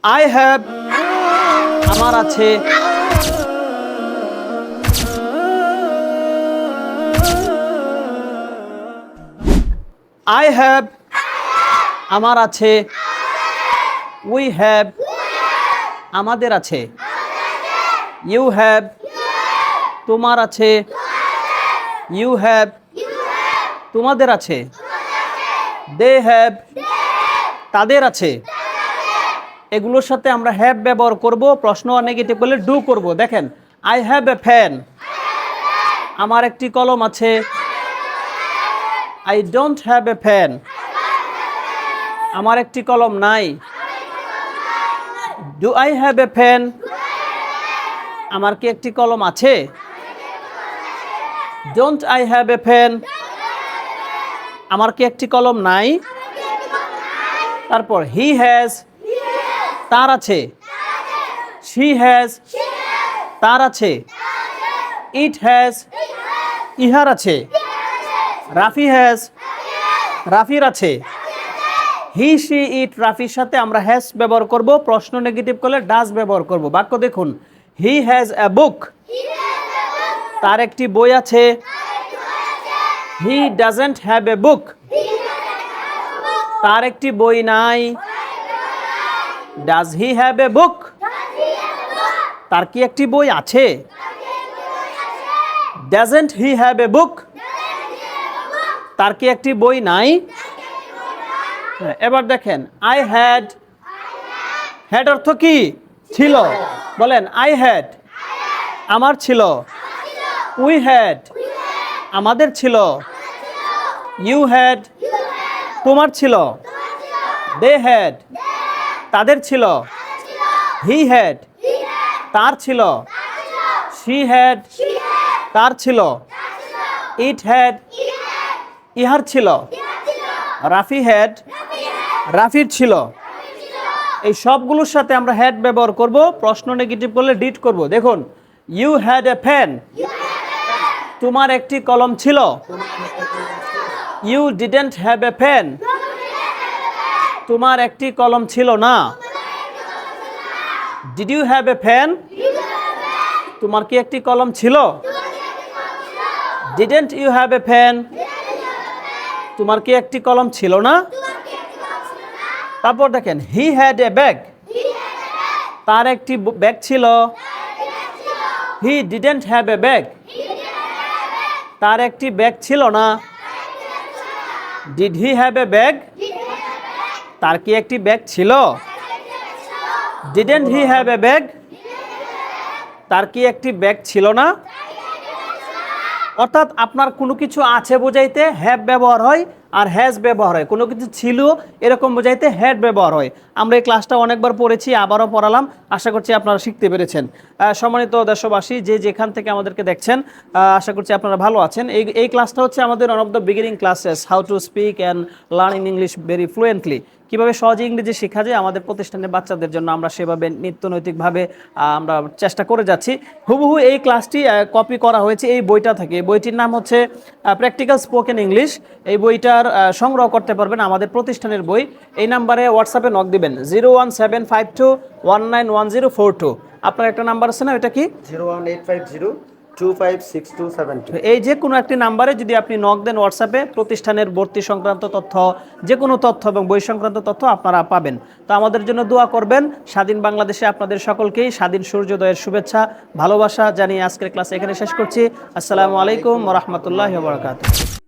I have আমার আছে, I have আমার আছে, উই হ্যাভ আমাদের আছে, ইউ হ্যাভ তোমার আছে, ইউ হ্যাভ তোমাদের আছে, দে হ্যাভ তাদের আছে। এগুলোর সাথে আমরা হ্যাভ ব্যবহার করব, প্রশ্ন নেগেটিভ করলে ডু করব। দেখেন, আই হ্যাভ এ ফ্যান আমার একটি কলম আছে, I don't have a fan আমার একটি কলম নাই, do I have a fan আমার কি একটি কলম আছে, don't I have a fan আমার কি একটি কলম নাই। তারপর হি হ্যাজ তার আছে, শি হ্যাজ তার আছে, ইট হ্যাজ ইহার আছে, রাফি হ্যাজ রাফির আছে, হি শি ইট রাফির সাথে আমরা হ্যাজ ব্যবহার করব, প্রশ্ন নেগেটিভ করলে ডাজ ব্যবহার করব। বাক্য দেখুন, হি হ্যাজ এ বুক তার একটি বই আছে, হি ডাজন্ট হ্যাভ এ বুক তার একটি বই নাই, ডাজ হি হ্যাভ এ বুক তার কি একটি বই আছে, ডাজন্ট হি হ্যাভ এ বুক তার কি একটি বই নাই। এবার দেখেন, আই হ্যাড হ্যাড অর্থ কি ছিল, বলেন আই হ্যাড আমার ছিল, উই হ্যাড আমাদের ছিল, ইউ হ্যাড তোমার ছিল, দে হ্যাড তাদের ছিল, হি হ্যাড তার ছিল, শি হ্যাড তার ছিল, ইট হ্যাড ইহার ছিল, রাফি হ্যাড রাফির ছিল। এই সবগুলোর সাথে আমরা হ্যাড ব্যবহার করব, প্রশ্ন নেগেটিভ করলে ডিড করব। দেখুন, ইউ হ্যাড এ ফ্যান তোমার একটি কলম ছিল, you didn't have a fan তোমার একটি কলম ছিল না, did you have a fan তোমার কি একটি কলম ছিল, didn't you have a fan তোমার কি একটি কলম ছিল না। তারপর দেখেন, হি হ্যাড এ ব্যাগ তার একটি ব্যাগ ছিল, he didn't have A bag তার একটি ব্যাগ ছিল না, did he have a bag তার কি একটি ব্যাগ ছিল, didn't he have a bag তার কি একটি ব্যাগ ছিল না। অর্থাৎ আপনার কোনো কিছু আছে বোঝাইতে হ্যাভ ব্যবহার হয় আর হ্যাজ ব্যবহার হয়, কোনো কিছু ছিল এরকম বোঝাইতে হ্যাড ব্যবহার হয়। আমরা এই ক্লাসটা অনেকবার পড়েছি, আবারও পড়ালাম, আশা করছি আপনারা শিখতে পেরেছেন। সম্মানিত দেশবাসী, যে যেখান থেকে আমাদেরকে দেখছেন, আশা করছি আপনারা ভালো আছেন। এই ক্লাসটা হচ্ছে আমাদের one of the beginning classes, how to speak and learn in English very fluently. কীভাবে সহজে ইংরেজি শেখা যায় আমাদের প্রতিষ্ঠানের বাচ্চাদের জন্য আমরা সেভাবে নিত্যনৈতিকভাবে আমরা চেষ্টা করে যাচ্ছি। হুবহু এই ক্লাসটি কপি করা হয়েছে এই বইটা থেকে। এই বইটির নাম হচ্ছে প্র্যাকটিক্যাল স্পোকেন ইংলিশ। এই বইটার সংগ্রহ করতে পারবেন আমাদের প্রতিষ্ঠানের বই। এই নাম্বারে হোয়াটসঅ্যাপে নক দিবেন 01752191042। আপনার একটা নাম্বার আছে না, এটা কি 01850256272। এই যে কোনো একটি নাম্বারে যদি আপনি নক দেন হোয়াটসঅ্যাপে, প্রতিষ্ঠানের ভর্তি সংক্রান্ত তথ্য, যে কোনো তথ্য এবং বই সংক্রান্ত তথ্য আপনারা পাবেন। তো আমাদের জন্য দোয়া করবেন। স্বাধীন বাংলাদেশে আপনাদের সকলকেই স্বাধীন সূর্যোদয়ের শুভেচ্ছা, ভালোবাসা জানিয়ে আজকের ক্লাস এখানে শেষ করছি। আসসালামু আলাইকুম ওয়া রাহমাতুল্লাহি ওয়া বারাকাতুহু।